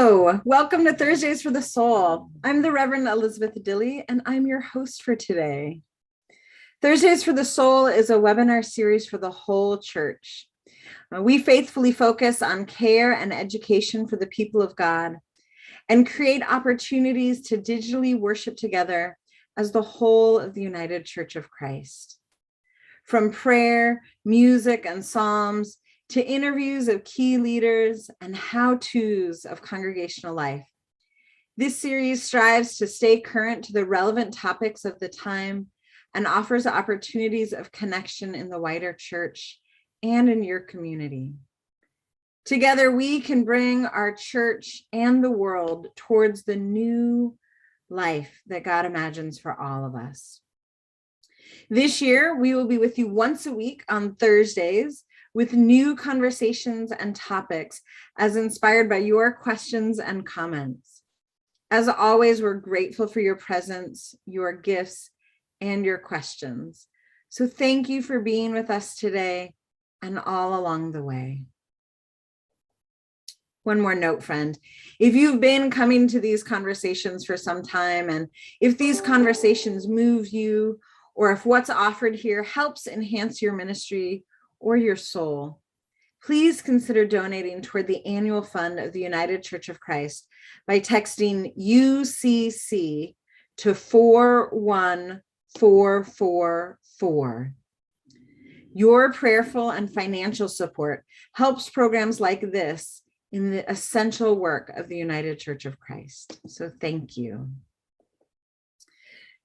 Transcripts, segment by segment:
Hello, welcome to Thursdays for the Soul. I'm the Reverend Elizabeth Dilley, and I'm your host for today. Thursdays for the Soul is a webinar series for the whole church. We faithfully focus on care and education for the people of God and create opportunities to digitally worship together as the whole of the United Church of Christ. From prayer, music, and psalms, to interviews of key leaders and how-tos of congregational life. This series strives to stay current to the relevant topics of the time and offers opportunities of connection in the wider church and in your community. Together, we can bring our church and the world towards the new life that God imagines for all of us. This year, we will be with you once a week on Thursdays with new conversations and topics as inspired by your questions and comments. As always, we're grateful for your presence, your gifts, and your questions. So thank you for being with us today and all along the way. One more note, friend. If you've been coming to these conversations for some time, and if these conversations move you, or if what's offered here helps enhance your ministry or your soul, please consider donating toward the annual fund of the United Church of Christ by texting UCC to 41444. Your prayerful and financial support helps programs like this in the essential work of the United Church of Christ. So thank you.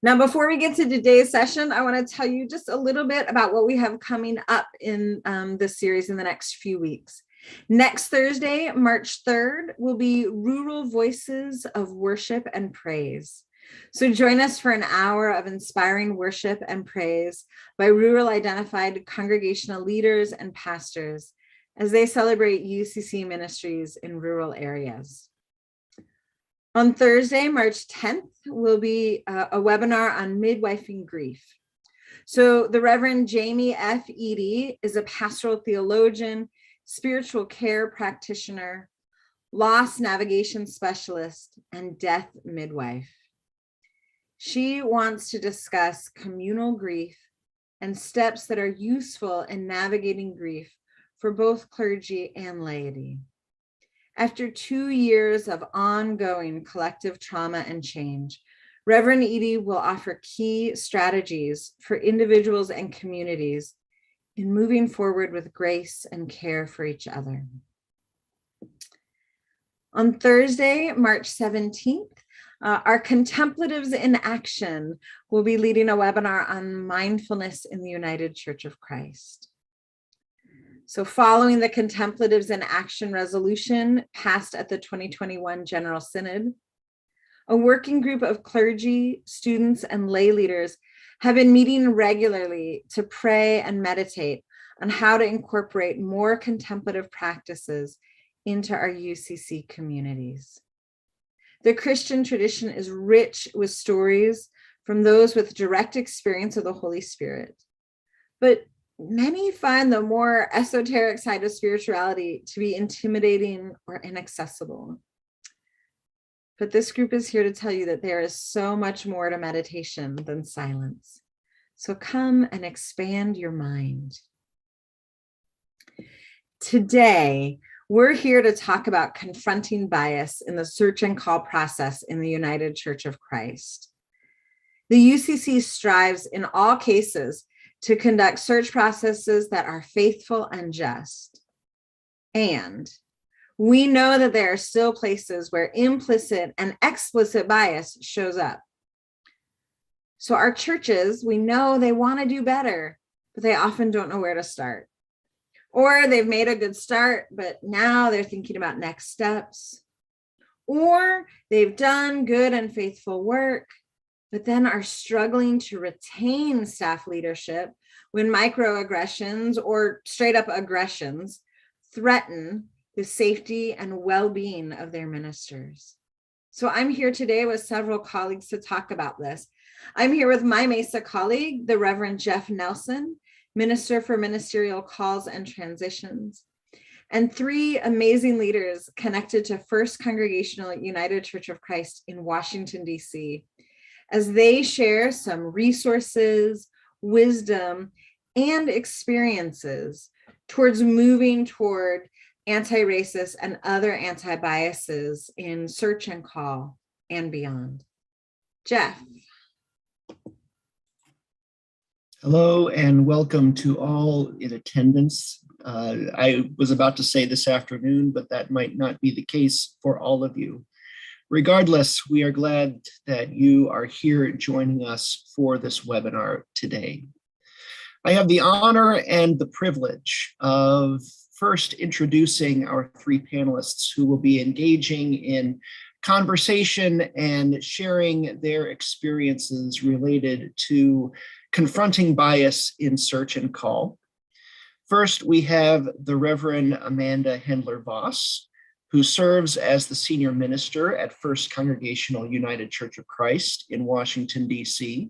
Now, before we get to today's session, I want to tell you just a little bit about what we have coming up in this series in the next few weeks. Next Thursday, March 3rd, will be Rural Voices of Worship and Praise. So join us for an hour of inspiring worship and praise by rural identified congregational leaders and pastors as they celebrate UCC ministries in rural areas. On Thursday, March 10th, will be a webinar on midwifing grief. So the Reverend Jamie F. Eady is a pastoral theologian, spiritual care practitioner, loss navigation specialist, and death midwife. She wants to discuss communal grief and steps that are useful in navigating grief for both clergy and laity. After 2 years of ongoing collective trauma and change, Reverend Eady will offer key strategies for individuals and communities in moving forward with grace and care for each other. On Thursday, March 17th, our Contemplatives in Action will be leading a webinar on mindfulness in the United Church of Christ. So following the Contemplatives in Action resolution passed at the 2021 General Synod, a working group of clergy, students, and lay leaders have been meeting regularly to pray and meditate on how to incorporate more contemplative practices into our UCC communities. The Christian tradition is rich with stories from those with direct experience of the Holy Spirit, but many find the more esoteric side of spirituality to be intimidating or inaccessible. But this group is here to tell you that there is so much more to meditation than silence. So come and expand your mind. Today, we're here to talk about confronting bias in the search and call process in the United Church of Christ. The UCC strives in all cases to conduct search processes that are faithful and just. And we know that there are still places where implicit and explicit bias shows up. So our churches, we know they want to do better, but they often don't know where to start. Or they've made a good start, but now they're thinking about next steps. Or they've done good and faithful work, but then are struggling to retain staff leadership when microaggressions or straight up aggressions threaten the safety and well-being of their ministers. So I'm here today with several colleagues to talk about this. I'm here with my MESA colleague, the Reverend Jeff Nelson, Minister for Ministerial Calls and Transitions, and 3 amazing leaders connected to First Congregational United Church of Christ in Washington, D.C., as they share some resources, wisdom, and experiences towards moving toward anti-racist and other anti-biases in search and call and beyond. Jeff. Hello and welcome to all in attendance. I was about to say this afternoon, but that might not be the case for all of you. Regardless, we are glad that you are here joining us for this webinar today. I have the honor and the privilege of first introducing our 3 panelists who will be engaging in conversation and sharing their experiences related to confronting bias in search and call. First, we have the Reverend Amanda Hendler Voss, who serves as the senior minister at First Congregational United Church of Christ in Washington, D.C.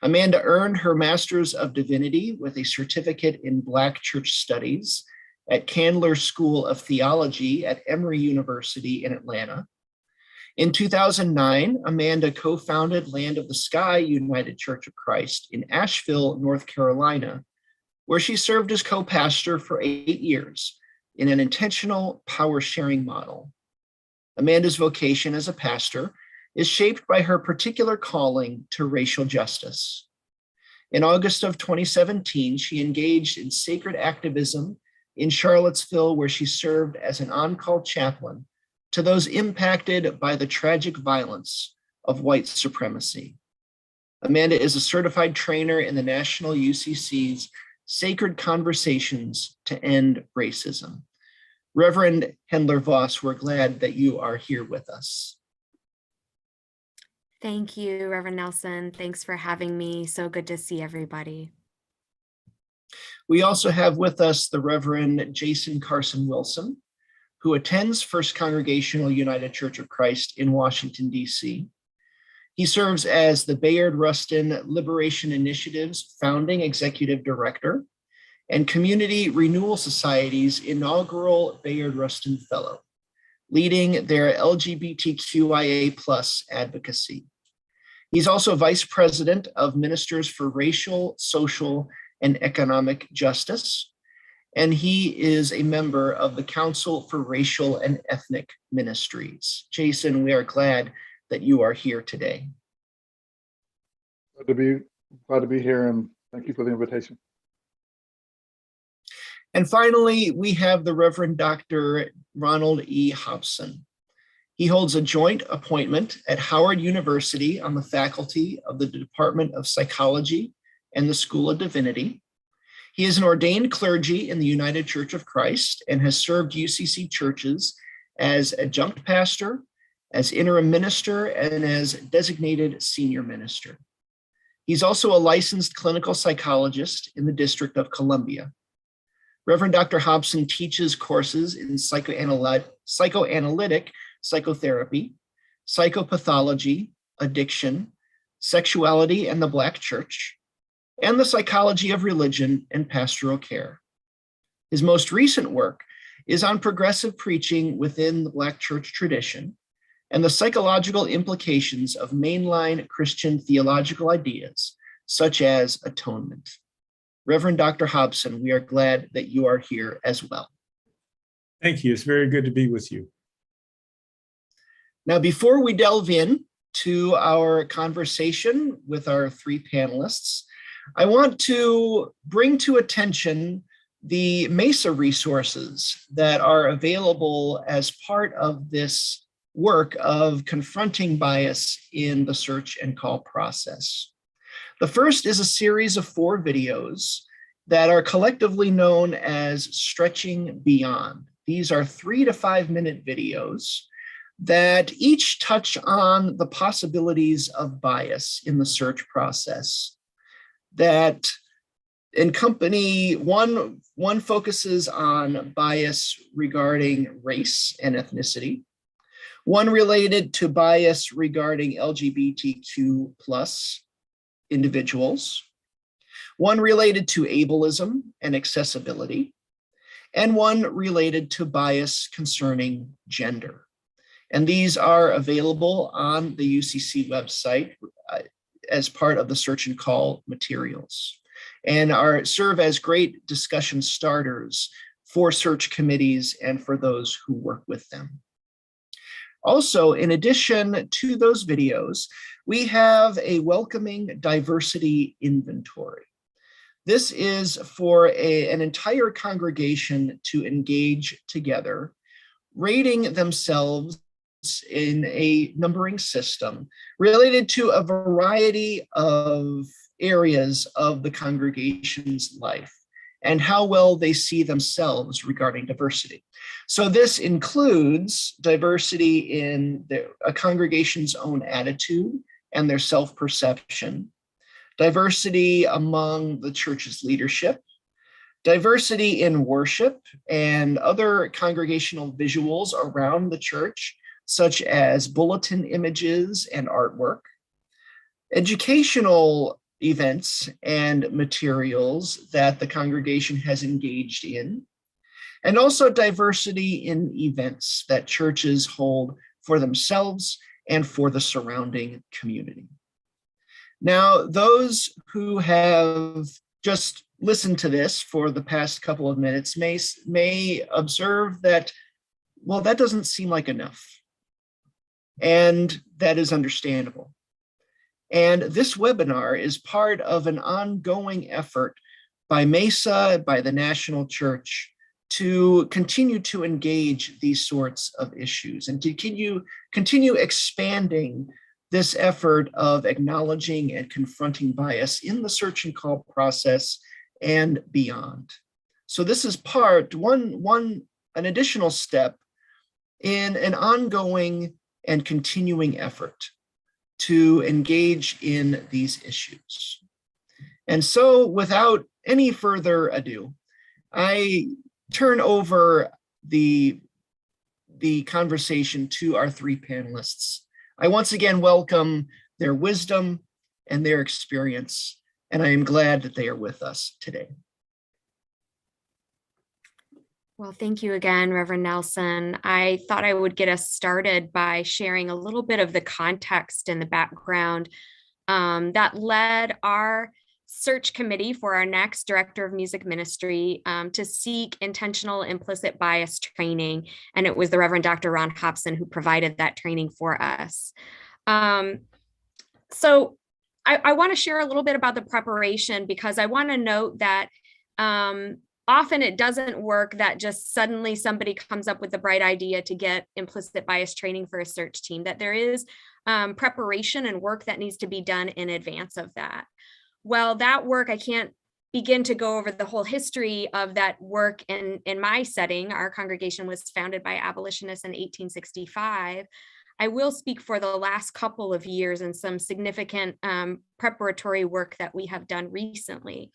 Amanda earned her Master's of Divinity with a certificate in Black Church Studies at Candler School of Theology at Emory University in Atlanta. In 2009, Amanda co-founded Land of the Sky United Church of Christ in Asheville, North Carolina, where she served as co-pastor for 8 years in an intentional power-sharing model. Amanda's vocation as a pastor is shaped by her particular calling to racial justice. In August of 2017, she engaged in sacred activism in Charlottesville, where she served as an on-call chaplain to those impacted by the tragic violence of white supremacy. Amanda is a certified trainer in the National UCC's Sacred Conversations to End Racism. Reverend Hendler Voss, we're glad that you are here with us. Thank you, Reverend Nelson. Thanks for having me. So good to see everybody. We also have with us the Reverend Carson, who attends First Congregational United Church of Christ in Washington, D.C. He serves as the Bayard Rustin Liberation Initiative's founding executive director and Community Renewal Society's inaugural Bayard Rustin Fellow, leading their LGBTQIA+ advocacy. He's also vice president of Ministers for Racial, Social, and Economic Justice, and he is a member of the Council for Racial and Ethnic Ministries. Jason, we are glad that you are here today. Glad to be here, and thank you for the invitation. And finally, we have the Reverend Dr. Ronald E Hobson. He holds a joint appointment at Howard University on the faculty of the Department of Psychology and the School of Divinity. He is an ordained clergy in the United Church of Christ and has served UCC churches as adjunct pastor, as interim minister, and as designated senior minister. He's also a licensed clinical psychologist in the District of Columbia. Reverend Dr. Hobson teaches courses in psychoanalytic psychotherapy, psychopathology, addiction, sexuality and the Black Church, and the psychology of religion and pastoral care. His most recent work is on progressive preaching within the Black church tradition and the psychological implications of mainline Christian theological ideas, such as atonement. Reverend Dr. Hobson, we are glad that you are here as well. Thank you. It's very good to be with you. Now, before we delve in to our conversation with our 3 panelists, I want to bring to attention the MESA resources that are available as part of this work of confronting bias in the search and call process. The first is a series of 4 videos that are collectively known as Stretching Beyond. These are 3 to 5 minute videos that each touch on the possibilities of bias in the search process. That encompass one focuses on bias regarding race and ethnicity, one related to bias regarding LGBTQ+ individuals, one related to ableism and accessibility, and one related to bias concerning gender. And these are available on the UCC website as part of the search and call materials, and serve as great discussion starters for search committees and for those who work with them. Also, in addition to those videos, we have a welcoming diversity inventory. This is for an entire congregation to engage together, rating themselves in a numbering system related to a variety of areas of the congregation's life and how well they see themselves regarding diversity. So this includes diversity in a congregation's own attitude and their self-perception, diversity among the church's leadership, diversity in worship and other congregational visuals around the church, such as bulletin images and artwork, educational events and materials that the congregation has engaged in, and also diversity in events that churches hold for themselves and for the surrounding community. Now, those who have just listened to this for the past couple of minutes may observe that, well, that doesn't seem like enough. And that is understandable. And this webinar is part of an ongoing effort by MESA, by the National Church, to continue to engage these sorts of issues and to continue expanding this effort of acknowledging and confronting bias in the search and call process and beyond. So this is an additional step in an ongoing and continuing effort to engage in these issues. And so without any further ado, I turn over the conversation to our three panelists. I once again welcome their wisdom and their experience, and I am glad that they are with us today. Well, thank you again, Reverend Nelson. I thought I would get us started by sharing a little bit of the context and the background that led our search committee for our next director of music ministry to seek intentional implicit bias training. And it was the Reverend Dr. Ron Hobson who provided that training for us. So I want to share a little bit about the preparation, because I want to note that often it doesn't work that just suddenly somebody comes up with the bright idea to get implicit bias training for a search team, that there is preparation and work that needs to be done in advance of that. Well, that work, I can't begin to go over the whole history of that work in my setting. Our congregation was founded by abolitionists in 1865. I will speak for the last couple of years and some significant preparatory work that we have done recently.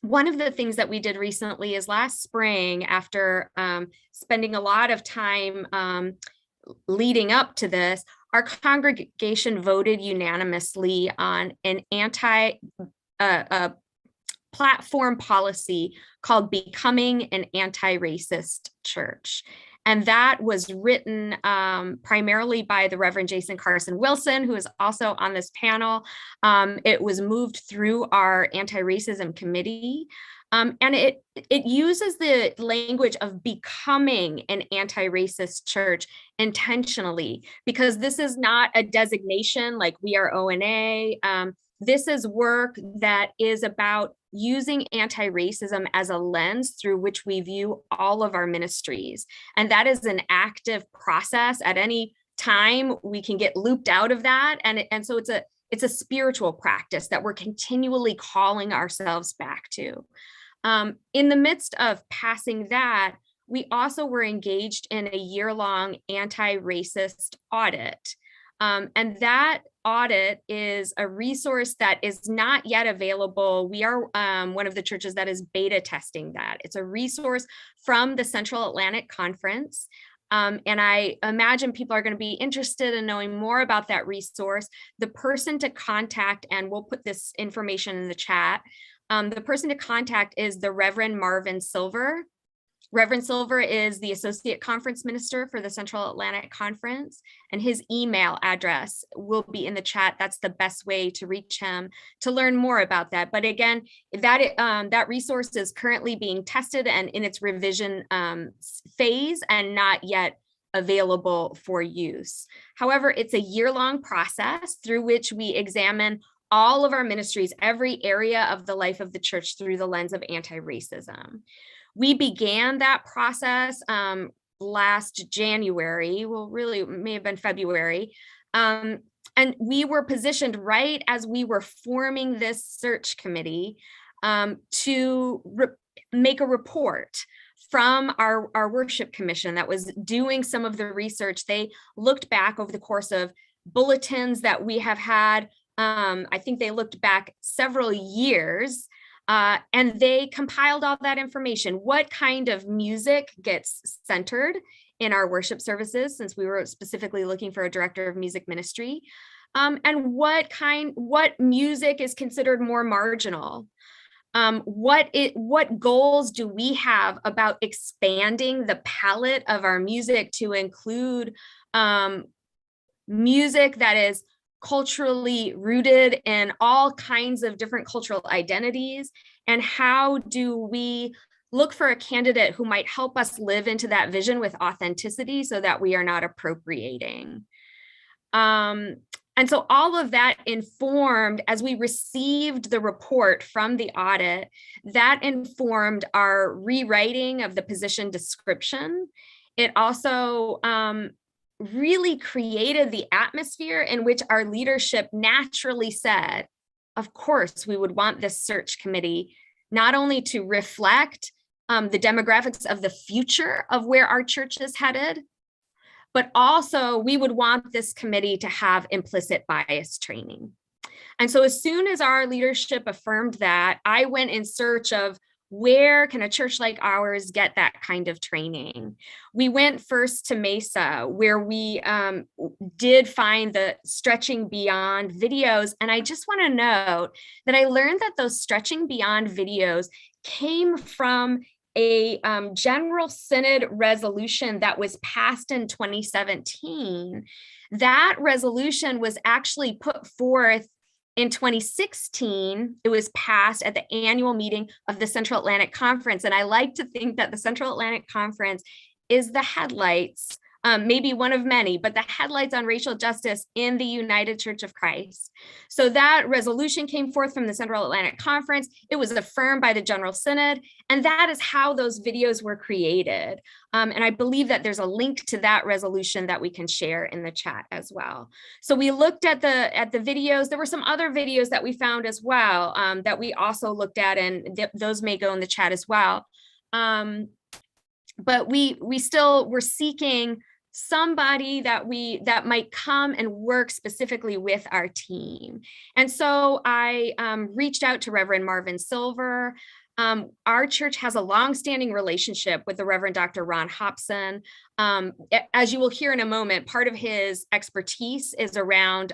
One of the things that we did recently is last spring, after spending a lot of time leading up to this, our congregation voted unanimously on an platform policy called Becoming an Anti-Racist Church. And that was written primarily by the Reverend JCWilson, who is also on this panel. It was moved through our anti-racism committee. And it uses the language of becoming an anti-racist church intentionally, because this is not a designation like we are ONA. This is work that is about using anti-racism as a lens through which we view all of our ministries. And that is an active process. At any time, we can get looped out of that. And so it's a spiritual practice that we're continually calling ourselves back to. In the midst of passing that, we also were engaged in a year-long anti-racist audit. And that audit is a resource that is not yet available. We are one of the churches that is beta testing that. It's a resource from the Central Atlantic Conference. And I imagine people are going to be interested in knowing more about that resource. The person to contact, and we'll put this information in the chat, the person to contact is the Reverend Marvin Silver. Reverend Silver is the Associate Conference Minister for the Central Atlantic Conference, and his email address will be in the chat. That's the best way to reach him to learn more about that. But again, that resource is currently being tested and in its revision phase and not yet available for use. However, it's a year-long process through which we examine all of our ministries, every area of the life of the church through the lens of anti-racism. We began that process last January, well, really it may have been February, and we were positioned right as we were forming this search committee to make a report from our worship commission that was doing some of the research. They looked back over the course of bulletins that we have had. I think they looked back several years. And they compiled all that information. What kind of music gets centered in our worship services, since we were specifically looking for a director of music ministry, and what music is considered more marginal? What goals do we have about expanding the palette of our music to include music that is culturally rooted in all kinds of different cultural identities? And how do we look for a candidate who might help us live into that vision with authenticity so that we are not appropriating? And so all of that informed, as we received the report from the audit, that informed our rewriting of the position description. It also really created the atmosphere in which our leadership naturally said, of course, we would want this search committee not only to reflect the demographics of the future of where our church is headed, but also we would want this committee to have implicit bias training. And so as soon as our leadership affirmed that, I went in search of where can a church like ours get that kind of training? We went first to MESA, where we did find the Stretching Beyond videos. And I just want to note that I learned that those Stretching Beyond videos came from a General Synod resolution that was passed in 2017. That resolution was actually put forth in 2016. It was passed at the annual meeting of the Central Atlantic Conference. And I like to think that the Central Atlantic Conference is the headlights, maybe one of many, but the headlights on racial justice in the United Church of Christ. So that resolution came forth from the Central Atlantic Conference. It was affirmed by the General Synod, and that is how those videos were created. And I believe that there's a link to that resolution that we can share in the chat as well. So we looked at the videos. There were some other videos that we found as well that we also looked at, and those may go in the chat as well. But we still were seeking somebody that might come and work specifically with our team. And so I reached out to Reverend Marvin Silver. Our church has a longstanding relationship with the Reverend Dr. Ron Hobson. As you will hear in a moment, part of his expertise is around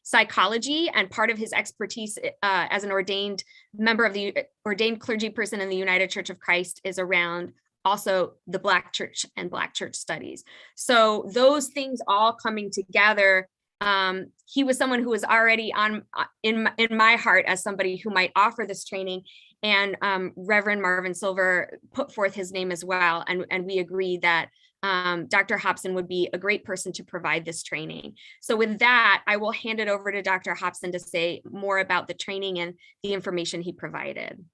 psychology, and part of his expertise as an ordained member of the ordained clergy person in the United Church of Christ is around also the Black church and Black church studies. So those things all coming together, he was someone who was already in my heart as somebody who might offer this training. And Reverend Marvin Silver put forth his name as well. And we agreed that Dr. Hobson would be a great person to provide this training. So with that, I will hand it over to Dr. Hobson to say more about the training and the information he provided.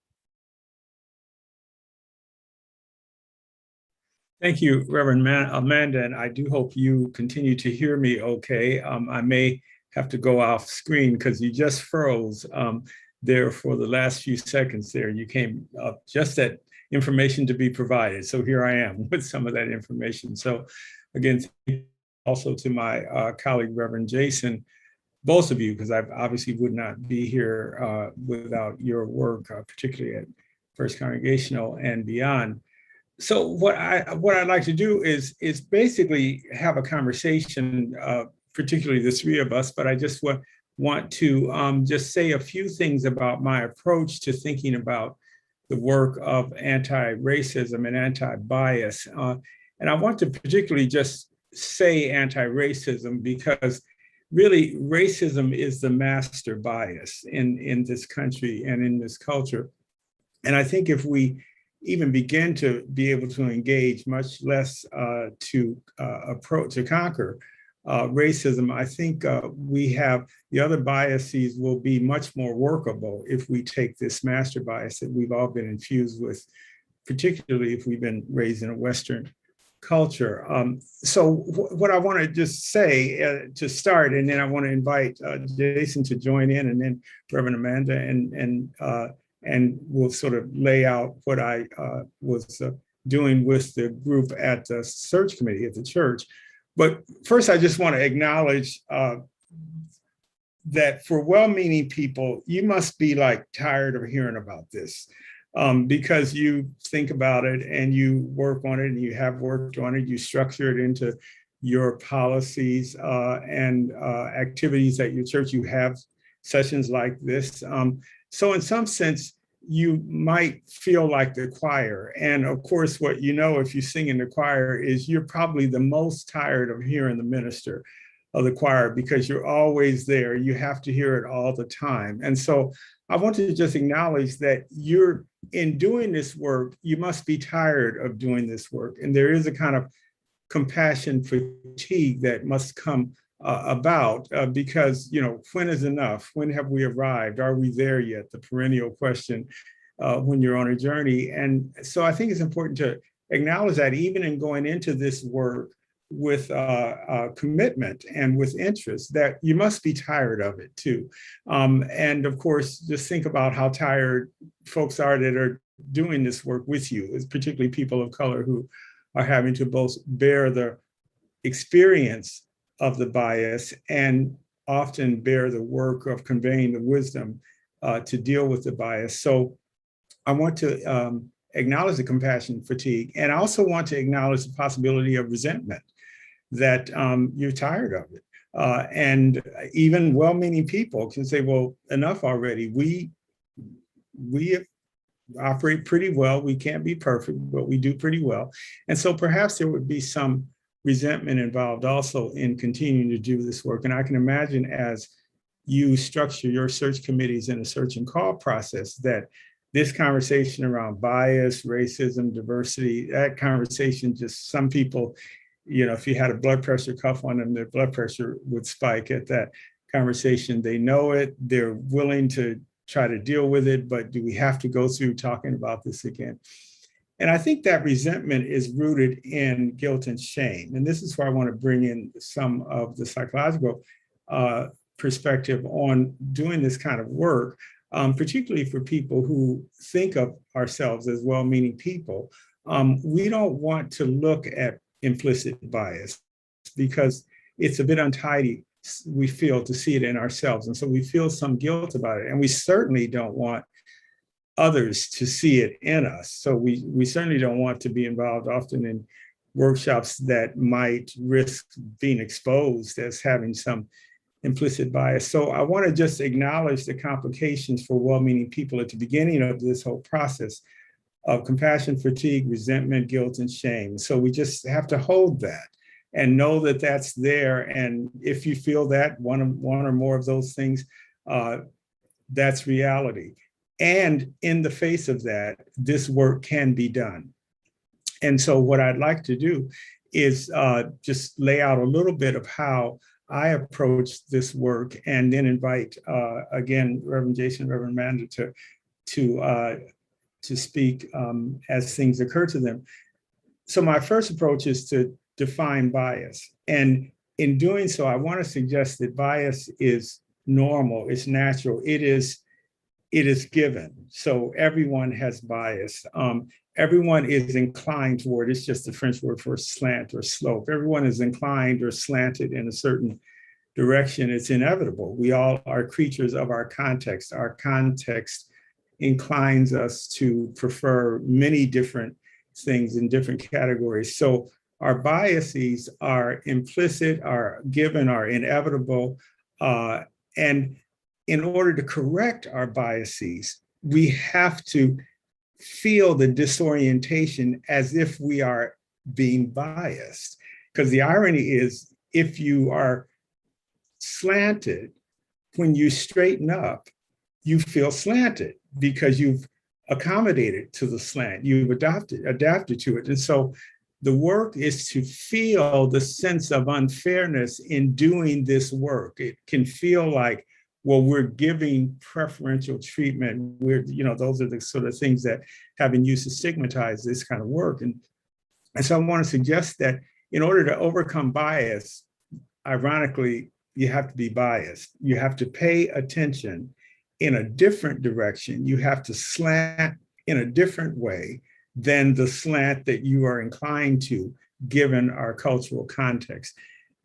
Thank you, Reverend Amanda, and I do hope you continue to hear me okay. I may have to go off screen because you just froze there for the last few seconds there. You came up just that information to be provided. So here I am with some of that information. So again, thank you also to my colleague, Reverend Jason, both of you, because I obviously would not be here without your work, particularly at First Congregational and beyond. So what I'd like to do is basically have a conversation, particularly the three of us, but I just want to just say a few things about my approach to thinking about the work of anti-racism and anti-bias. And I want to particularly just say anti-racism because really racism is the master bias in this country and in this culture. And I think if we even begin to be able to engage, much less to conquer racism, I think we have the other biases will be much more workable if we take this master bias that we've all been infused with, particularly if we've been raised in a Western culture. So what I want to just say to start, and then I want to invite Jason to join in, and then Reverend Amanda, and we'll sort of lay out what I was doing with the group at the search committee at the church. But first, I just want to acknowledge that for well-meaning people, you must be like tired of hearing about this because you think about it and you work on it and you have worked on it, you structure it into your policies and activities at your church. You have sessions like this. So in some sense, you might feel like the choir. And of course, what you know if you sing in the choir is you're probably the most tired of hearing the minister of the choir because you're always there. You have to hear it all the time. And so I want to just acknowledge that you're in doing this work, you must be tired of doing this work. And there is a kind of compassion fatigue that must come about because, you know, when is enough? When have we arrived? Are we there yet? The perennial question when you're on a journey. And so I think it's important to acknowledge that even in going into this work with commitment and with interest, that you must be tired of it too. And of course, just think about how tired folks are that are doing this work with you, particularly people of color who are having to both bear the experience of the bias and often bear the work of conveying the wisdom to deal with the bias. So I want to acknowledge the compassion fatigue, and I also want to acknowledge the possibility of resentment, that you're tired of it. And even well-meaning people can say, well, enough already. We operate pretty well. We can't be perfect, but we do pretty well. And so perhaps there would be some resentment involved also in continuing to do this work. And I can imagine as you structure your search committees in a search and call process that this conversation around bias, racism, diversity, that conversation, just some people, you know, if you had a blood pressure cuff on them, their blood pressure would spike at that conversation. They know it, they're willing to try to deal with it, but do we have to go through talking about this again? And I think that resentment is rooted in guilt and shame. And this is where I want to bring in some of the psychological perspective on doing this kind of work, particularly for people who think of ourselves as well-meaning people. We don't want to look at implicit bias because it's a bit untidy, we feel, to see it in ourselves. And so we feel some guilt about it. And we certainly don't want others to see it in us. So we certainly don't want to be involved often in workshops that might risk being exposed as having some implicit bias. So I want to just acknowledge the complications for well-meaning people at the beginning of this whole process of compassion fatigue, resentment, guilt, and shame. So we just have to hold that and know that that's there. And if you feel that one or more of those things, that's reality. And in the face of that, this work can be done. And so what I'd like to do is just lay out a little bit of how I approach this work, and then invite, again, Reverend Jason, Reverend Amanda to speak as things occur to them. So my first approach is to define bias. And in doing so, I want to suggest that bias is normal, it's natural, it is given. So everyone has bias. Everyone is inclined toward, it's just the French word for slant or slope. Everyone is inclined or slanted in a certain direction. It's inevitable. We all are creatures of our context. Our context inclines us to prefer many different things in different categories. So our biases are implicit, are given, are inevitable. And in order to correct our biases, we have to feel the disorientation as if we are being biased. Because the irony is, if you are slanted, when you straighten up, you feel slanted because you've accommodated to the slant, you've adapted to it. And so the work is to feel the sense of unfairness in doing this work. It can feel like, well, we're giving preferential treatment. Those are the sort of things that have been used to stigmatize this kind of work. And so I want to suggest that in order to overcome bias, ironically, you have to be biased. You have to pay attention in a different direction. You have to slant in a different way than the slant that you are inclined to, given our cultural context.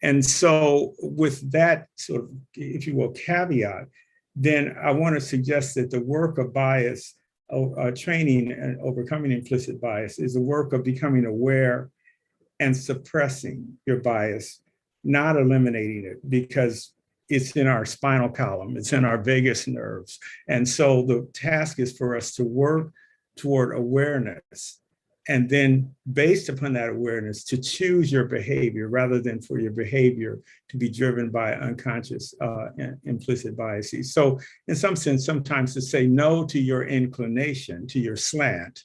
And so with that sort of, if you will, caveat, then I want to suggest that the work of bias, training and overcoming implicit bias, is the work of becoming aware and suppressing your bias, not eliminating it, because it's in our spinal column, it's in our vagus nerves. And so the task is for us to work toward awareness, and then based upon that awareness, to choose your behavior rather than for your behavior to be driven by unconscious implicit biases. So in some sense, sometimes to say no to your inclination, to your slant,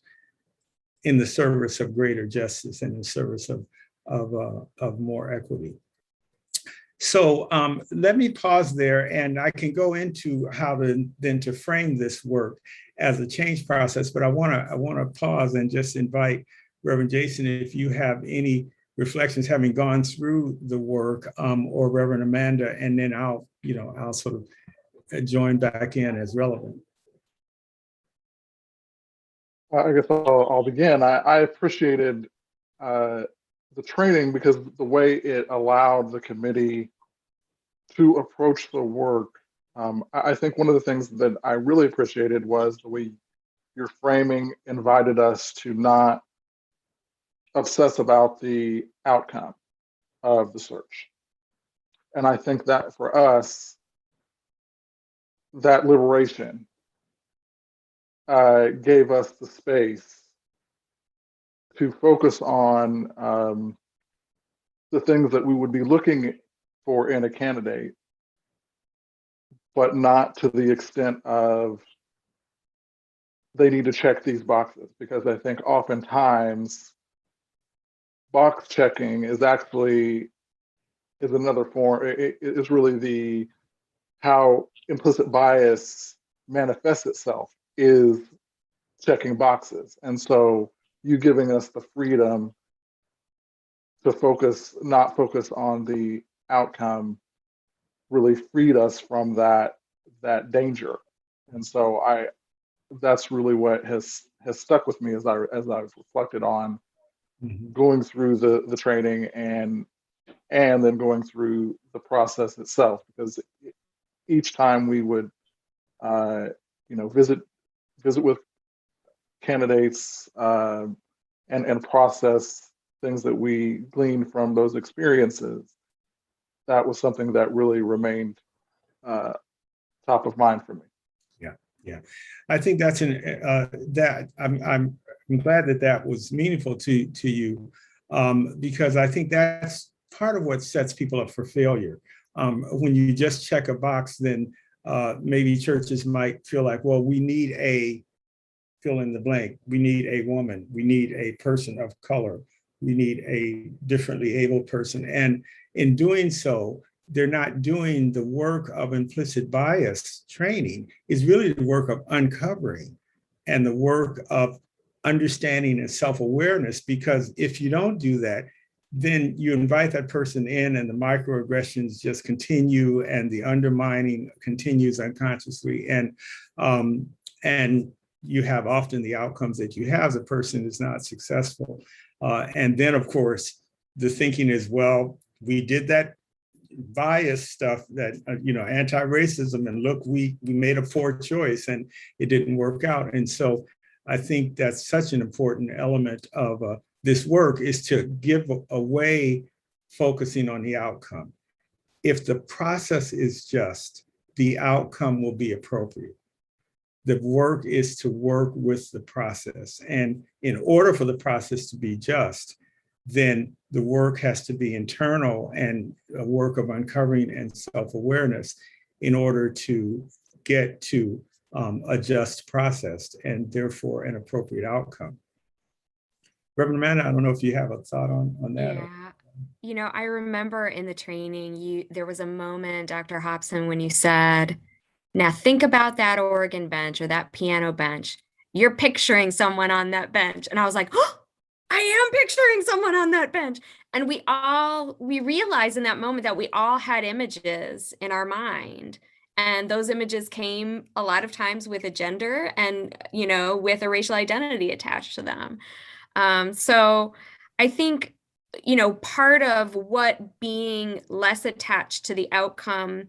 in the service of greater justice and in the service of more equity. So let me pause there, and I can go into how to frame this work as a change process. But I want to pause and just invite Reverend Jason, if you have any reflections having gone through the work, or Reverend Amanda, and then I'll sort of join back in as relevant. I guess I'll begin. I appreciated the training because the way it allowed the committee to approach the work. I think one of the things that I really appreciated was the way your framing invited us to not obsess about the outcome of the search. And I think that for us, that liberation gave us the space to focus on the things that we would be looking for in a candidate, but not to the extent of they need to check these boxes, because I think oftentimes box checking is another form. It is really how implicit bias manifests itself, is checking boxes. And so you giving us the freedom to not focus on the outcome, really freed us from that danger. And so that's really what has stuck with me as I've reflected on going through the training and then going through the process itself, because each time we would visit with candidates and process things that we gleaned from those experiences, that was something that really remained top of mind for me. Yeah, I think that's I'm glad that was meaningful to you, because I think that's part of what sets people up for failure. When you just check a box, then maybe churches might feel like, well, we need a fill in the blank. We need a woman. We need a person of color. We need a differently able person. And in doing so, they're not doing the work of implicit bias training. Is really the work of uncovering and the work of understanding and self-awareness, because if you don't do that, then you invite that person in and the microaggressions just continue and the undermining continues unconsciously. And you have often the outcomes that you have, the person is not successful. And then of course, the thinking is, well, we did that bias stuff, that anti-racism, and look, we made a poor choice and it didn't work out. And so I think that's such an important element of this work, is to give away focusing on the outcome. If the process is just, the outcome will be appropriate. The work is to work with the process. And in order for the process to be just, then the work has to be internal and a work of uncovering and self-awareness in order to get to a just process and therefore an appropriate outcome. Reverend Amanda, I don't know if you have a thought on that. Yeah. You know, I remember in the training, there was a moment, Dr. Hobson, when you said, now think about that organ bench or that piano bench. You're picturing someone on that bench. And I was like, oh, I am picturing someone on that bench. And we realized in that moment that we all had images in our mind. And those images came a lot of times with a gender and, you know, with a racial identity attached to them. So I think, you know, part of what being less attached to the outcome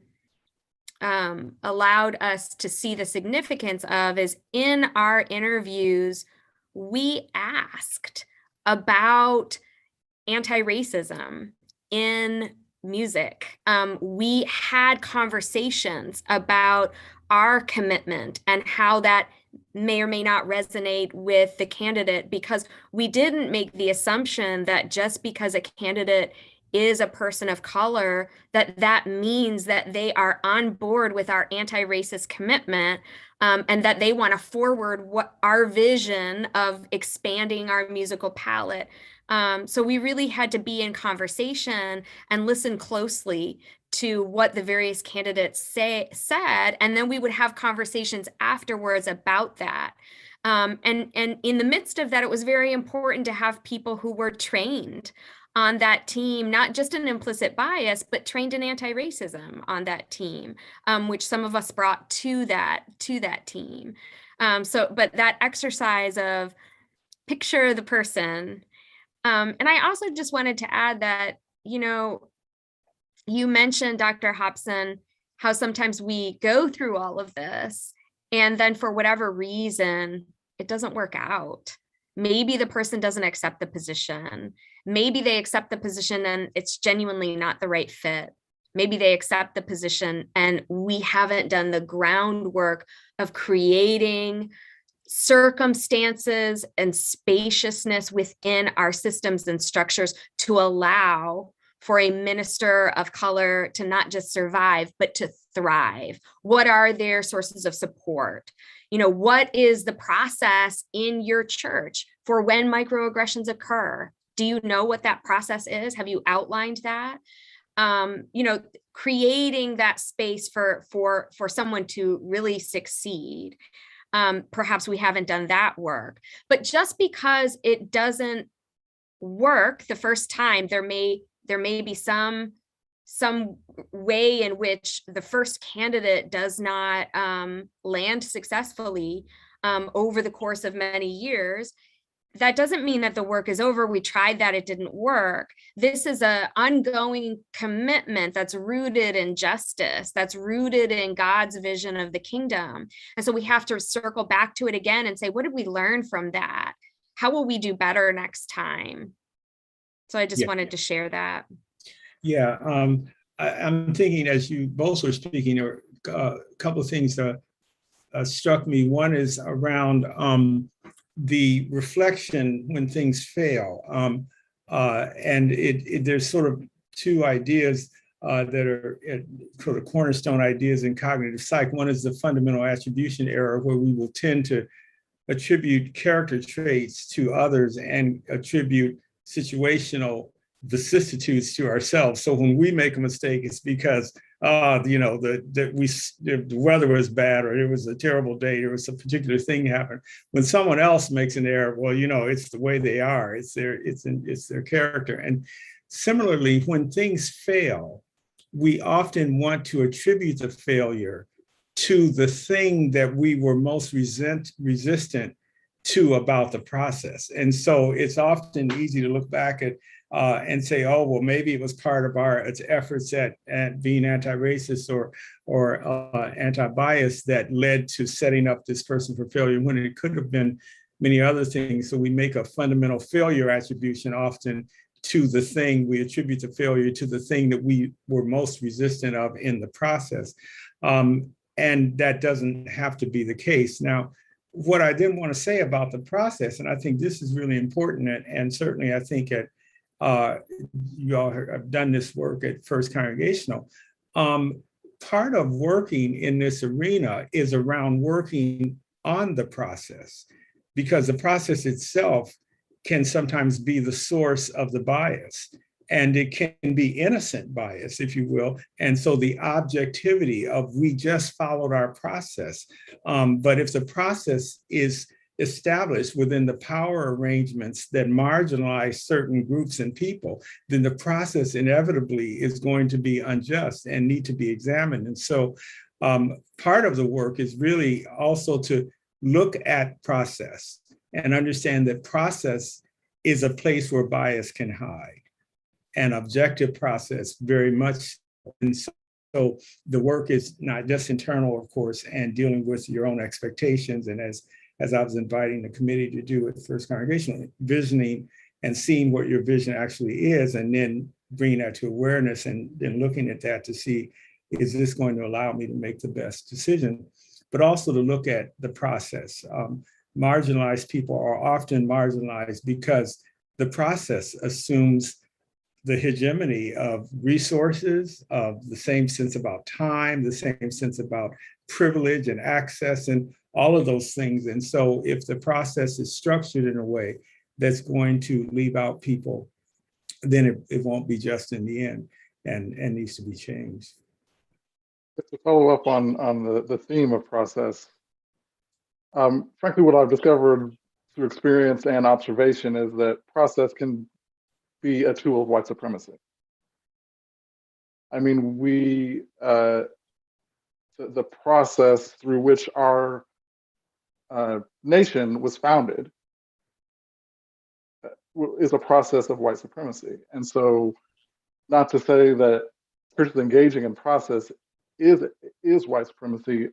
allowed us to see the significance of is in our interviews, we asked about anti-racism in music. We had conversations about our commitment and how that may or may not resonate with the candidate, because we didn't make the assumption that just because a candidate is a person of color, that means that they are on board with our anti-racist commitment, and that they want to forward what our vision of expanding our musical palette. So we really had to be in conversation and listen closely to what the various candidates said, and then we would have conversations afterwards about that. And in the midst of that, it was very important to have people who were trained on that team, not just an implicit bias, but trained in anti-racism on that team, which some of us brought to that team. But that exercise of picture the person. And I also just wanted to add that, you know, you mentioned, Dr. Hobson, how sometimes we go through all of this and then for whatever reason, it doesn't work out. Maybe the person doesn't accept the position. Maybe they accept the position and it's genuinely not the right fit. Maybe they accept the position and we haven't done the groundwork of creating circumstances and spaciousness within our systems and structures to allow for a minister of color to not just survive, but to thrive. What are their sources of support? You know, what is the process in your church for when microaggressions occur? Do you know what that process is? Have you outlined that? You know, creating that space for someone to really succeed. Perhaps we haven't done that work, but just because it doesn't work the first time, there may be some way in which the first candidate does not land successfully over the course of many years. That doesn't mean that the work is over. We tried that, it didn't work. This is an ongoing commitment that's rooted in justice, that's rooted in God's vision of the kingdom. And so we have to circle back to it again and say, what did we learn from that? How will we do better next time? So I just wanted to share that. Yeah, I'm thinking as you both were speaking, there were a couple of things that struck me. One is around the reflection when things fail. And there's sort of two ideas that are sort of cornerstone ideas in cognitive psych. One is the fundamental attribution error, where we will tend to attribute character traits to others and attribute situational vicissitudes to ourselves. So when we make a mistake, it's because you know, the weather was bad, or it was a terrible day, there was a particular thing happened. When someone else makes an error, well, you know, it's the way they are, it's their character. And similarly, when things fail, we often want to attribute the failure to the thing that we were most resistant to about the process. And so it's often easy to look back at and say, oh, well, maybe it was part of its efforts at being anti-racist or anti-bias that led to setting up this person for failure, when it could have been many other things. So we make a fundamental failure attribution often to the thing. We attribute the failure to the thing that we were most resistant of in the process. And that doesn't have to be the case. Now, what I didn't want to say about the process, and I think this is really important, and certainly I think at you all have done this work at First Congregational. Part of working in this arena is around working on the process, because the process itself can sometimes be the source of the bias, and it can be innocent bias, if you will. And so the objectivity of we just followed our process. But if the process is established within the power arrangements that marginalize certain groups and people, then the process inevitably is going to be unjust and need to be examined. And so part of the work is really also to look at process and understand that process is a place where bias can hide, and objective process very much. And so the work is not just internal, of course, and dealing with your own expectations. And as I was inviting the committee to do at First Congregational, visioning and seeing what your vision actually is, and then bringing that to awareness, and then looking at that to see, is this going to allow me to make the best decision? But also to look at the process. Marginalized people are often marginalized because the process assumes the hegemony of resources, of the same sense about time, the same sense about privilege and access, and all of those things. And so if the process is structured in a way that's going to leave out people, then it won't be just in the end, and needs to be changed. To follow up on the theme of process, frankly, what I've discovered through experience and observation is that process can be a tool of white supremacy. I mean, the process through which our nation was founded is a process of white supremacy. And so, not to say that Christians engaging in process is white supremacy.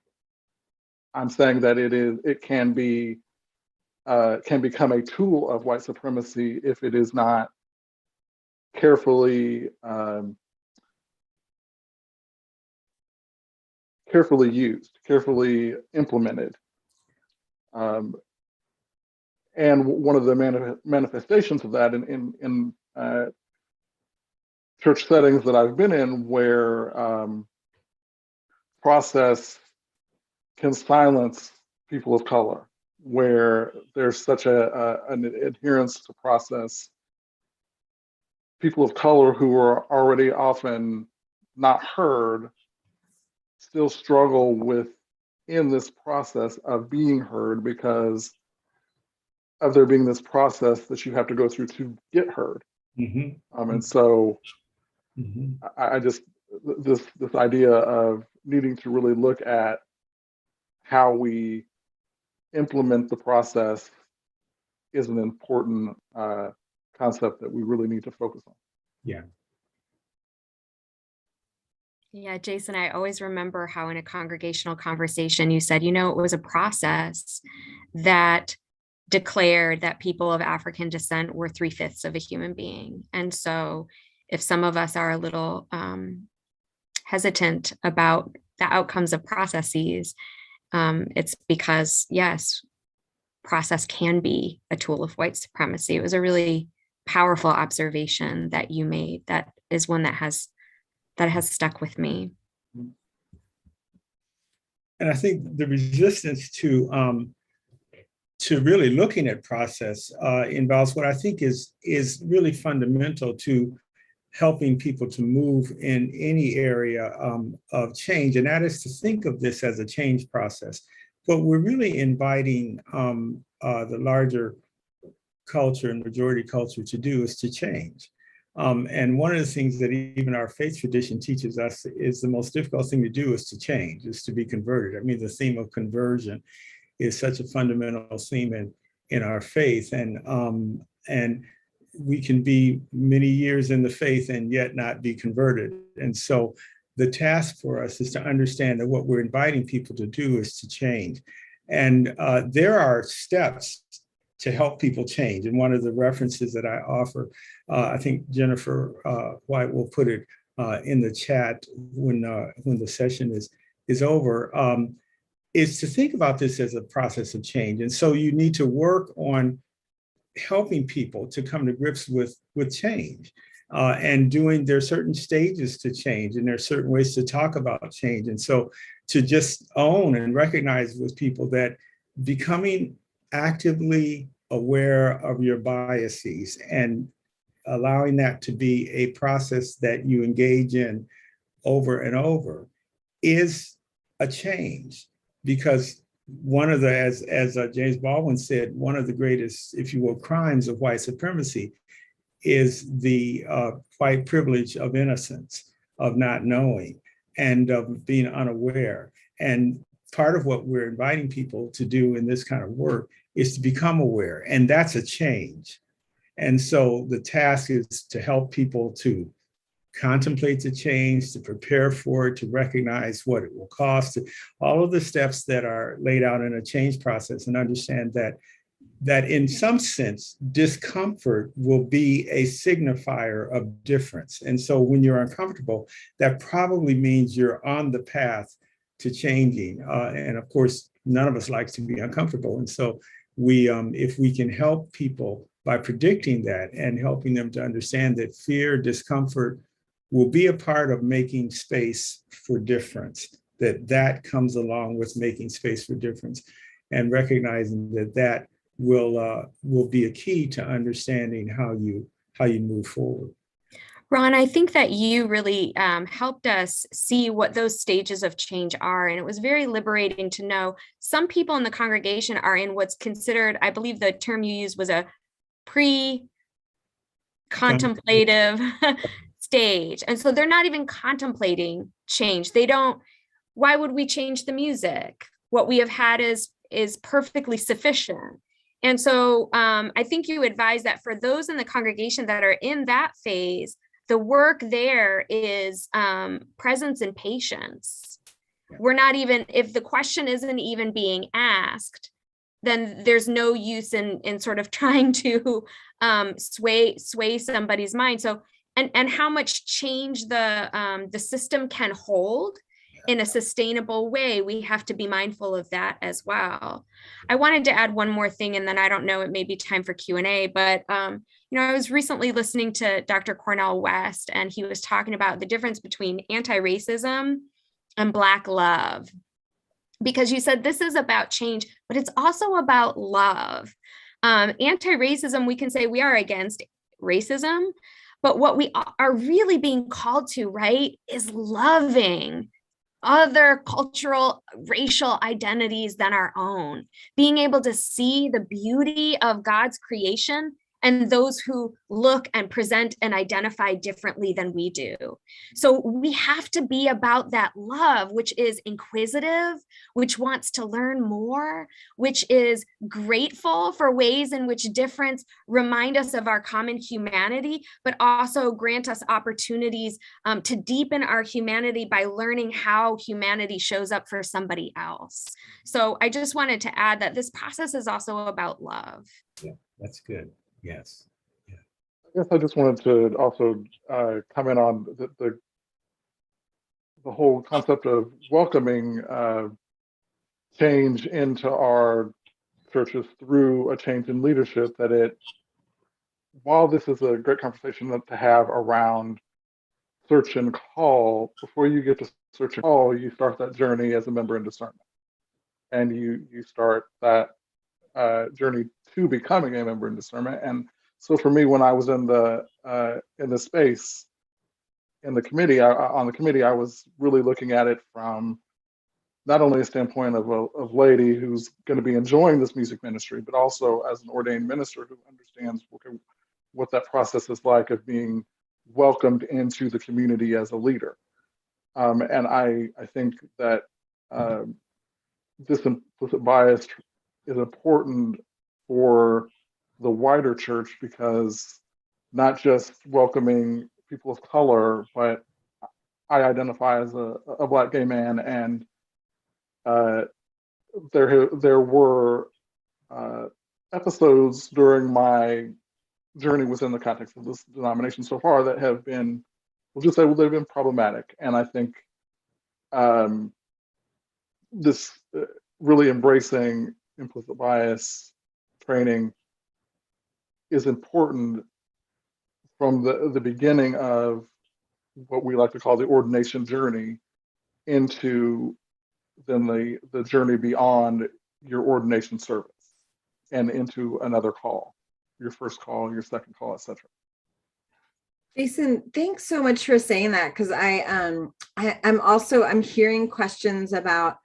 I'm saying that it can become a tool of white supremacy if it is not carefully used, carefully implemented. And one of the manifestations of that in church settings that I've been in, where process can silence people of color, where there's such an adherence to process, people of color who are already often not heard still struggle in this process of being heard, because of there being this process that you have to go through to get heard. Mm-hmm. And so Mm-hmm. I just, this idea of needing to really look at how we implement the process is an important concept that we really need to focus on. Yeah. Yeah, Jason, I always remember how in a congregational conversation you said, it was a process that declared that people of African descent were 3/5 of a human being. And so if some of us are a little hesitant about the outcomes of processes, it's because, yes, process can be a tool of white supremacy. It was a really powerful observation that you made. That is one that has stuck with me. And I think the resistance to really looking at process involves what I think is really fundamental to helping people to move in any area of change, and that is to think of this as a change process. What we're really inviting the larger culture and majority culture to do is to change. And one of the things that even our faith tradition teaches us is the most difficult thing to do is to change, is to be converted. I mean, the theme of conversion is such a fundamental theme in our faith, and we can be many years in the faith and yet not be converted. And so the task for us is to understand that what we're inviting people to do is to change. And there are steps to help people change. And one of the references that I offer, I think Jennifer White will put it in the chat when the session is over, is to think about this as a process of change. And so you need to work on helping people to come to grips with change. There are certain stages to change, and there are certain ways to talk about change. And so to just own and recognize with people that becoming actively aware of your biases and allowing that to be a process that you engage in over and over is a change. Because one of the, as James Baldwin said, one of the greatest, if you will, crimes of white supremacy is the white privilege of innocence, of not knowing, and of being unaware. And part of what we're inviting people to do in this kind of work is to become aware, and that's a change. And so the task is to help people to contemplate the change, to prepare for it, to recognize what it will cost, all of the steps that are laid out in a change process, and understand that in some sense, discomfort will be a signifier of difference. And so when you're uncomfortable, that probably means you're on the path to changing. And of course, none of us likes to be uncomfortable. And so if we can help people by predicting that and helping them to understand that fear, discomfort will be a part of making space for difference, that comes along with making space for difference, and recognizing that will be a key to understanding how you move forward. Ron, I think that you really helped us see what those stages of change are. And it was very liberating to know some people in the congregation are in what's considered, I believe the term you used was a pre-contemplative stage. And so they're not even contemplating change. Why would we change the music? What we have had is perfectly sufficient. And so I think you advise that for those in the congregation that are in that phase, the work there is presence and patience. We're not even, if the question isn't even being asked, then there's no use in sort of trying to sway somebody's mind. So, and how much change the system can hold in a sustainable way, we have to be mindful of that as well. I wanted to add one more thing, and then I don't know, it may be time for Q&A, but I was recently listening to Dr. Cornel West, and he was talking about the difference between anti-racism and Black love. Because you said this is about change, but it's also about love. Anti-racism, we can say we are against racism, but what we are really being called to, right, is loving other cultural, racial identities than our own, being able to see the beauty of God's creation and those who look and present and identify differently than we do. So we have to be about that love, which is inquisitive, which wants to learn more, which is grateful for ways in which difference remind us of our common humanity, but also grant us opportunities to deepen our humanity by learning how humanity shows up for somebody else. So I just wanted to add that this process is also about love. Yeah, that's good. Yes. Yeah. I guess I just wanted to also comment on the whole concept of welcoming change into our churches through a change in leadership, while this is a great conversation to have around search and call, before you get to search and call, you start that journey as a member in discernment. And you start that journey to becoming a member in discernment. And so for me, when I was in the space in the committee, on the committee, I was really looking at it from not only a standpoint of a lady who's going to be enjoying this music ministry, but also as an ordained minister who understands what that process is like of being welcomed into the community as a leader. And I think that this implicit bias is important for the wider church, because not just welcoming people of color, but I identify as a Black gay man, and there were episodes during my journey within the context of this denomination so far that have been, we'll just say, they've been problematic. And I think this really embracing implicit bias training is important from the beginning of what we like to call the ordination journey into then the journey beyond your ordination service and into another call, your first call, your second call, etc. Jason, thanks so much for saying that, because I'm hearing questions about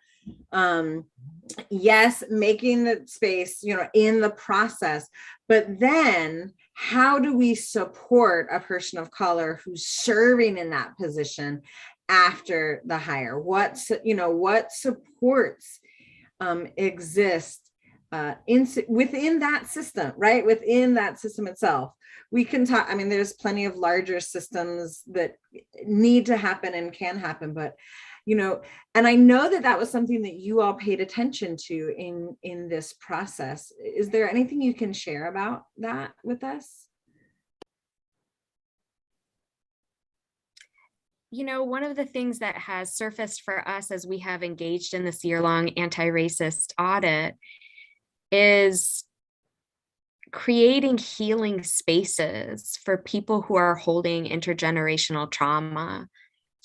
yes, making the space, in the process, but then how do we support a person of color who's serving in that position after the hire? What supports exist within that system, right? Within that system itself. We can talk, there's plenty of larger systems that need to happen and can happen, but and I know that was something that you all paid attention to in this process. Is there anything you can share about that with us? One of the things that has surfaced for us as we have engaged in this year-long anti-racist audit is creating healing spaces for people who are holding intergenerational trauma.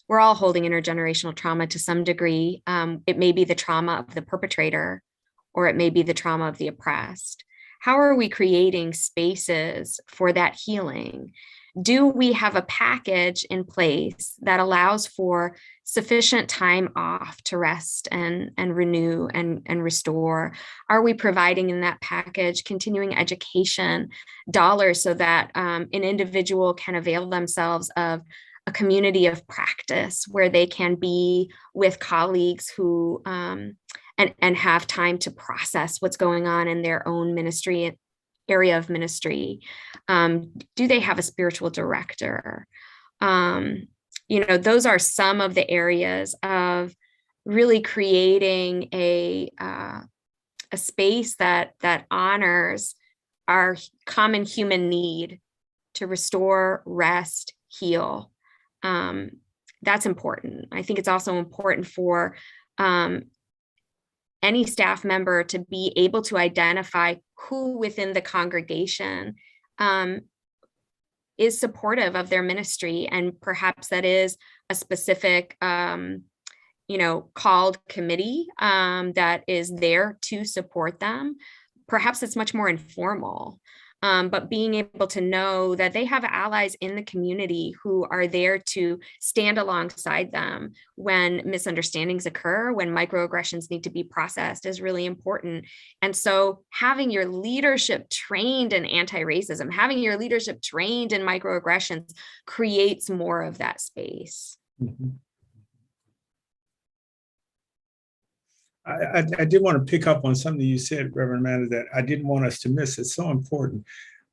We're all holding intergenerational trauma to some degree. It may be the trauma of the perpetrator, or it may be the trauma of the oppressed. How are we creating spaces for that healing? Do we have a package in place that allows for sufficient time off to rest and renew and restore? Are we providing in that package continuing education dollars so that an individual can avail themselves of a community of practice where they can be with colleagues who and have time to process what's going on in their own area of ministry? Do they have a spiritual director? Those are some of the areas of really creating a space that honors our common human need to restore, rest, heal. That's important. I think it's also important for any staff member to be able to identify who within the congregation is supportive of their ministry, and perhaps that is a specific called committee that is there to support them. Perhaps it's much more informal. But being able to know that they have allies in the community who are there to stand alongside them when misunderstandings occur, when microaggressions need to be processed, is really important. And so having your leadership trained in anti-racism, having your leadership trained in microaggressions creates more of that space. Mm-hmm. I did want to pick up on something you said, Reverend Amanda, that I didn't want us to miss. It's so important.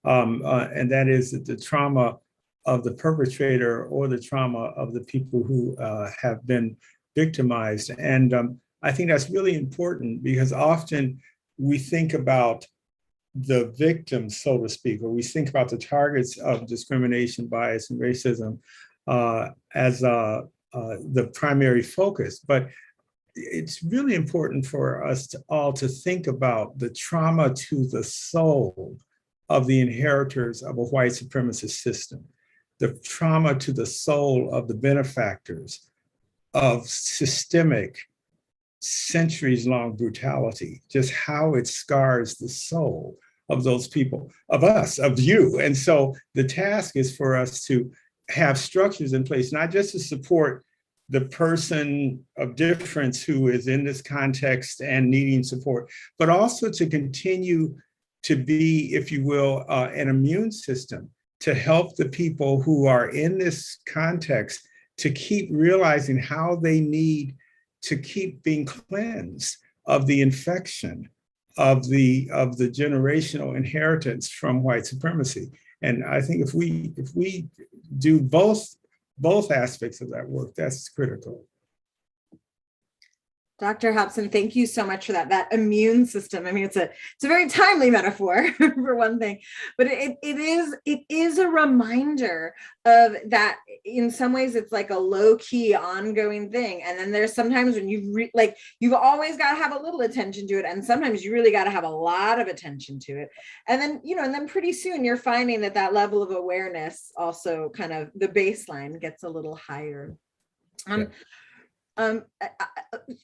And that is that the trauma of the perpetrator or the trauma of the people who have been victimized. And I think that's really important, because often we think about the victims, so to speak, or we think about the targets of discrimination, bias, and racism as the primary focus. But it's really important for us all to think about the trauma to the soul of the inheritors of a white supremacist system, the trauma to the soul of the benefactors of systemic, centuries-long brutality, just how it scars the soul of those people, of us, of you. And so the task is for us to have structures in place, not just to support the person of difference who is in this context and needing support, but also to continue to be, if you will, an immune system to help the people who are in this context to keep realizing how they need to keep being cleansed of the infection of the generational inheritance from white supremacy. And I think if we do both aspects of that work, that's critical. Dr. Hobson, thank you so much for that. That immune system. I mean, it's a very timely metaphor for one thing, but it is a reminder of that. In some ways, it's like a low key ongoing thing, and then there's sometimes when you've always got to have a little attention to it, and sometimes you really got to have a lot of attention to it, and then and then pretty soon you're finding that level of awareness also kind of the baseline gets a little higher.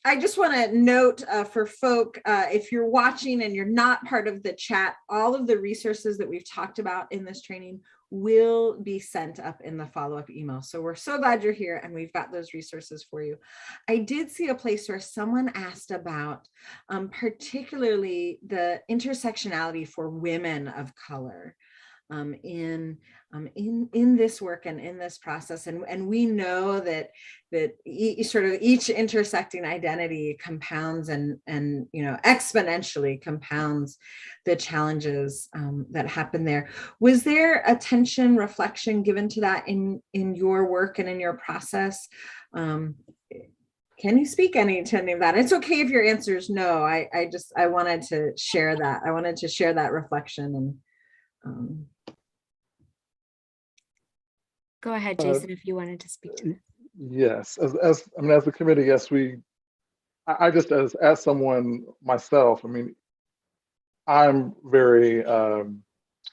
I just want to note for folk, if you're watching and you're not part of the chat, all of the resources that we've talked about in this training will be sent up in the follow-up email. So we're so glad you're here and we've got those resources for you. I did see a place where someone asked about particularly the intersectionality for women of color in this work and in this process, and we know that each intersecting identity compounds and exponentially compounds the challenges that happen there. Was there attention, reflection given to that in your work and in your process? Can you speak to any of that? It's okay if your answer is no. I wanted to share that. I wanted to share that reflection and. Go ahead, Jason, if you wanted to speak to that. Yes, as the committee, yes, I just as someone myself, I mean, I'm very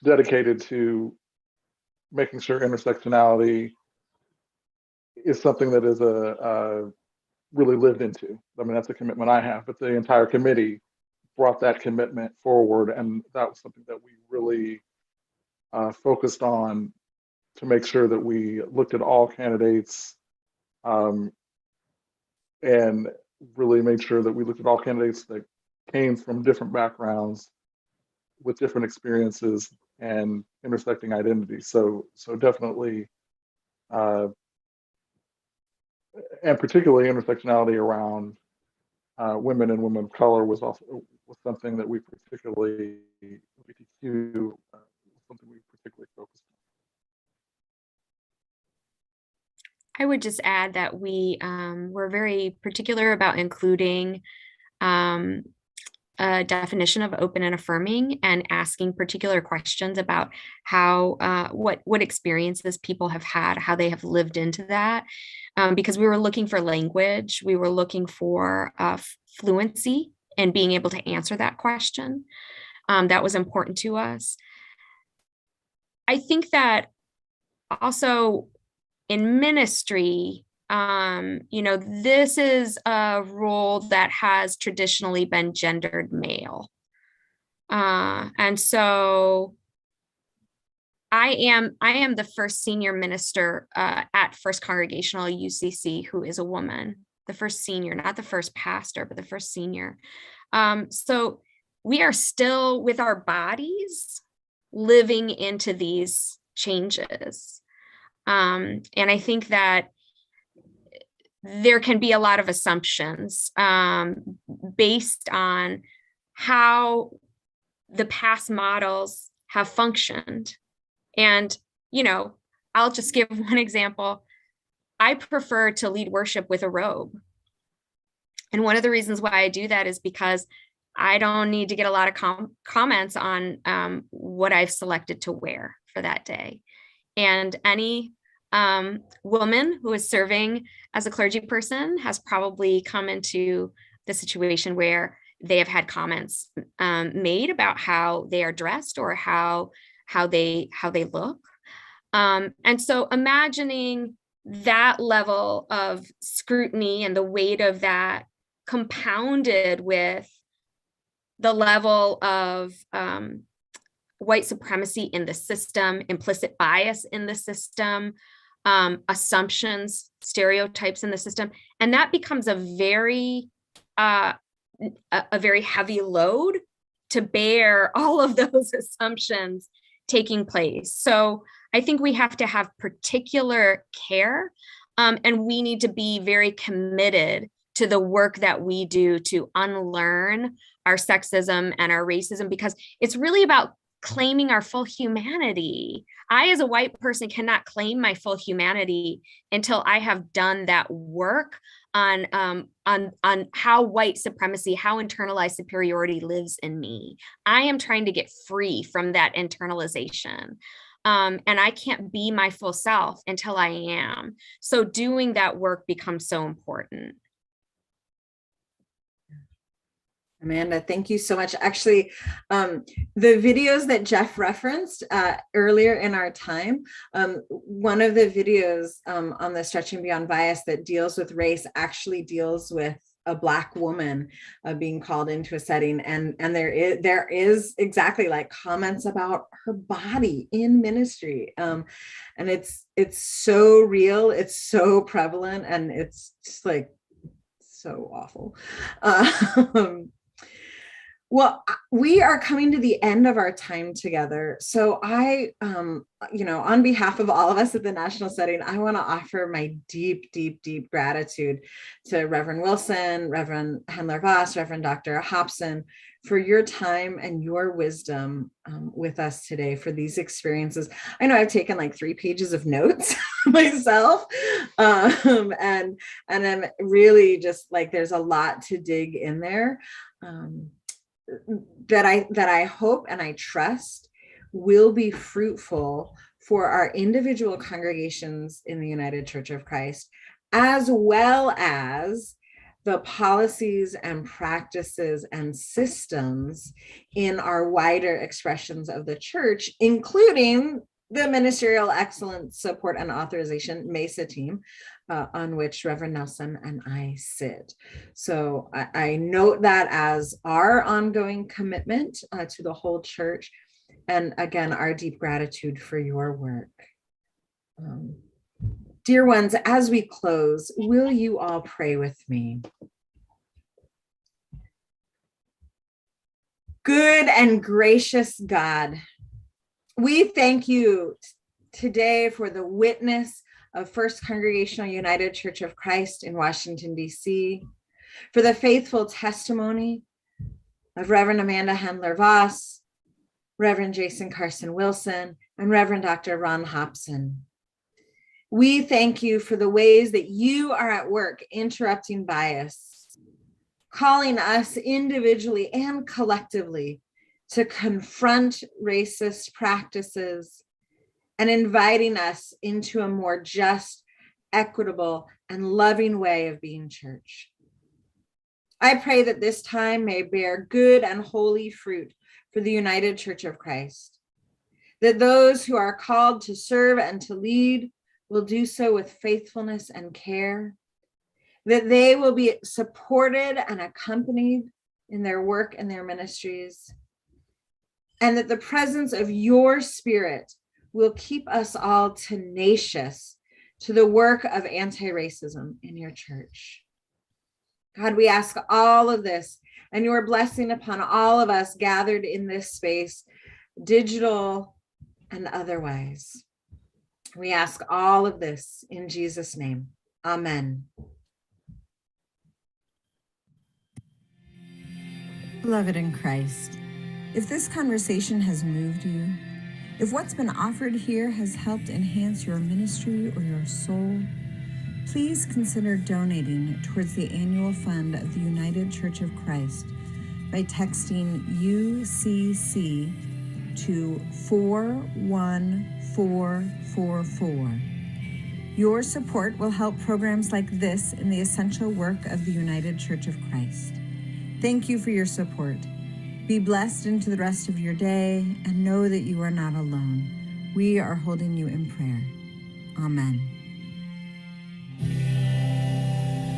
dedicated to making sure intersectionality is something that is really lived into. I mean, that's a commitment I have, but the entire committee brought that commitment forward, and that was something that we really focused on to make sure that we looked at all candidates and really made sure that we looked at all candidates that came from different backgrounds with different experiences and intersecting identities. So definitely, and particularly intersectionality around women and women of color was something that we particularly, LGBTQ, something we particularly focused on. I would just add that we were very particular about including a definition of open and affirming and asking particular questions about how what experiences people have had, how they have lived into that, because we were looking for language, we were looking for fluency and being able to answer that question. That was important to us. I think that also in ministry, this is a role that has traditionally been gendered male. And so I am the first senior minister at First Congregational UCC who is a woman, the first senior, not the first pastor, but the first senior. So we are still with our bodies living into these changes. And I think that there can be a lot of assumptions based on how the past models have functioned. And, I'll just give one example. I prefer to lead worship with a robe. And one of the reasons why I do that is because I don't need to get a lot of comments on what I've selected to wear for that day. And any woman who is serving as a clergy person has probably come into the situation where they have had comments made about how they are dressed or how they look. And so imagining that level of scrutiny and the weight of that compounded with the level of white supremacy in the system, implicit bias in the system, assumptions, stereotypes in the system, and that becomes a very heavy load to bear all of those assumptions taking place. So I think we have to have particular care, and we need to be very committed to the work that we do to unlearn our sexism and our racism, because it's really about claiming our full humanity. I, as a white person, cannot claim my full humanity until I have done that work on how white supremacy, how internalized superiority lives in me. I am trying to get free from that internalization. And I can't be my full self until I am. So doing that work becomes so important. Amanda, thank you so much. Actually, the videos that Jeff referenced earlier in our time, one of the videos on the Stretching Beyond Bias that deals with race actually deals with a Black woman being called into a setting, and there is exactly like comments about her body in ministry, and it's so real, it's so prevalent, and it's just like so awful. Well, we are coming to the end of our time together. So I, on behalf of all of us at the national setting, I want to offer my deep, deep, deep gratitude to Reverend Wilson, Reverend Hendler Voss, Reverend Dr. Hobson, for your time and your wisdom with us today for these experiences. I know I've taken like 3 pages of notes myself, and I'm really just like, there's a lot to dig in there. That I hope and I trust will be fruitful for our individual congregations in the United Church of Christ, as well as the policies and practices and systems in our wider expressions of the church, including the Ministerial Excellence Support and Authorization MESA team, on which Reverend Nelson and I sit. So I note that as our ongoing commitment to the whole church, and again, our deep gratitude for your work. Dear ones, as we close, will you all pray with me? Good and gracious God, we thank you today for the witness of First Congregational United Church of Christ in Washington, D.C., for the faithful testimony of Reverend Amanda Hendler Voss, Reverend JCWilson, and Reverend Dr. Ron Hobson. We thank you for the ways that you are at work interrupting bias, calling us individually and collectively to confront racist practices, and inviting us into a more just, equitable, and loving way of being church. I pray that this time may bear good and holy fruit for the United Church of Christ, that those who are called to serve and to lead will do so with faithfulness and care, that they will be supported and accompanied in their work and their ministries, and that the presence of your Spirit will keep us all tenacious to the work of anti-racism in your church. God, we ask all of this and your blessing upon all of us gathered in this space, digital and otherwise. We ask all of this in Jesus' name. Amen. Beloved in Christ, if this conversation has moved you, if what's been offered here has helped enhance your ministry or your soul, please consider donating towards the annual fund of the United Church of Christ by texting UCC to 41444. Your support will help programs like this in the essential work of the United Church of Christ. Thank you for your support. Be blessed into the rest of your day and know that you are not alone. We are holding you in prayer. Amen.